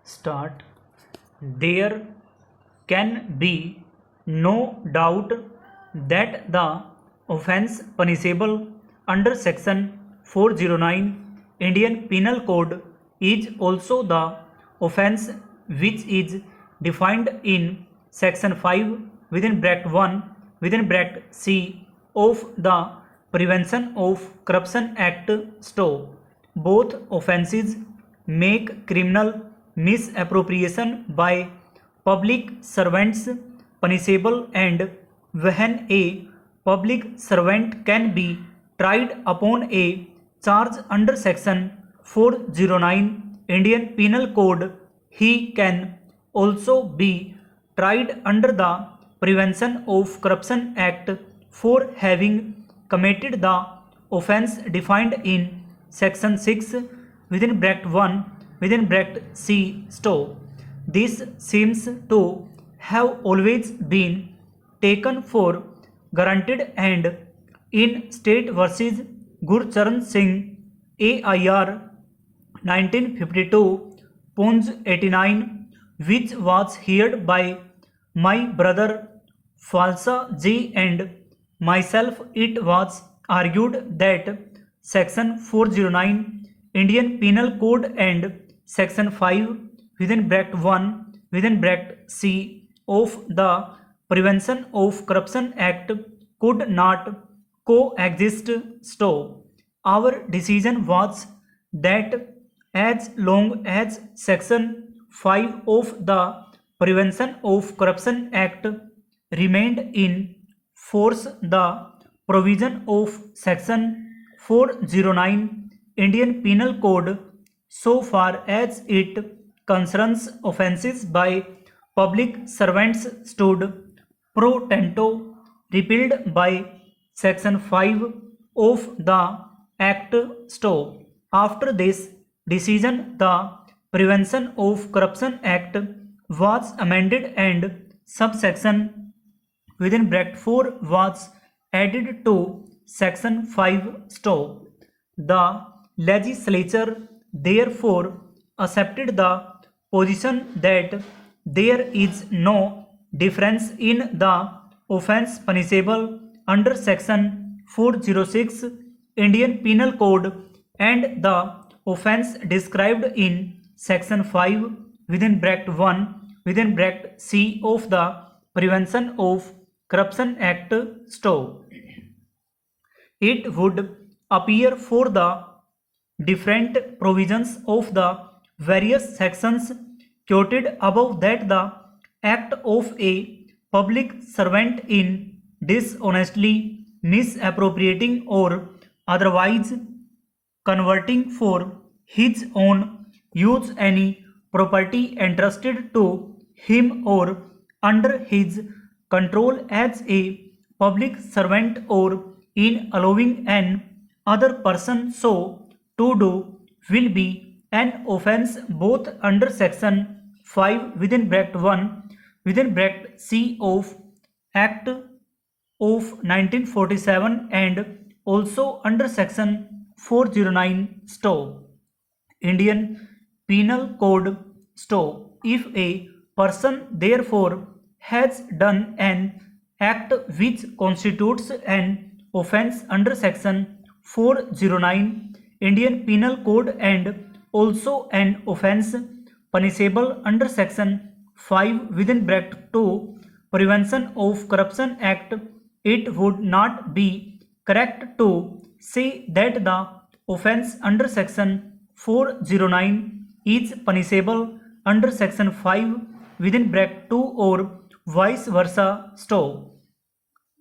Start. There can be no doubt that the offence punishable under Section 409 Indian Penal Code is also the offence which is defined in Section 5 within bracket 1 within bracket C of the Prevention of Corruption Act (STO). Both offences make criminal misappropriation by public servants punishable, and when a public servant can be tried upon a charge under Section 409 Indian Penal Code, he can also be tried under the Prevention of Corruption Act for having committed the offence defined in Section 6 within bracket 1 within bracket C STO. This seems to have always been taken for granted, and in State versus Gurcharan Singh AIR 1952 Punj 89, which was heard by my brother Falsa Ji and myself, it was argued that Section 409 Indian Penal Code and Section 5 within bracket 1 within bracket C of the Prevention of Corruption Act could not coexist. So, our decision was that as long as Section 5 of the Prevention of Corruption Act remained in force, the provision of Section 409 Indian Penal Code, so far as it concerns offences by public servants, stood pro tanto repealed by Section 5 of the Act STO. After this decision, the Prevention of Corruption Act was amended and subsection within bracket 4 was added to Section 5 STO. The legislature therefore accepted the position that there is no difference in the offence punishable under Section 406 Indian Penal Code and the offence described in Section 5 within bracket 1 within bracket C of the Prevention of Corruption Act STO. It would appear for the different provisions of the various sections quoted above that the act of a public servant in dishonestly misappropriating or otherwise converting for his own use any property entrusted to him or under his control as a public servant, or in allowing an other person so to do, will be an offence both under Section 5 within bracket 1 within bracket C of Act of 1947 and also under Section 409 STO. Indian Penal Code STO. If a person therefore has done an act which constitutes an offence under Section 409 Indian Penal Code and also an offence punishable under Section 5 within bracket 2 Prevention of Corruption Act, it would not be correct to say that the offence under Section 409 is punishable under Section 5 within bracket 2 or vice versa STO.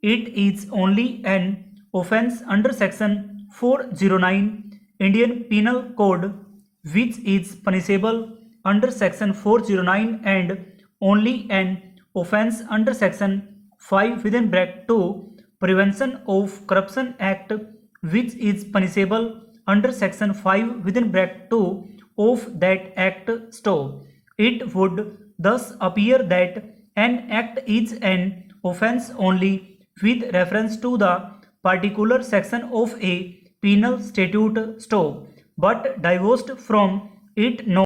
It is only an offence under Section 409 Indian Penal Code which is punishable under Section 409 and only an offence under Section 5 within bracket 2 Prevention of Corruption Act which is punishable under Section 5 within bracket 2 of that Act STO. It would thus appear that an act is an offence only with reference to the particular section of a penal statute STO, but divorced from it no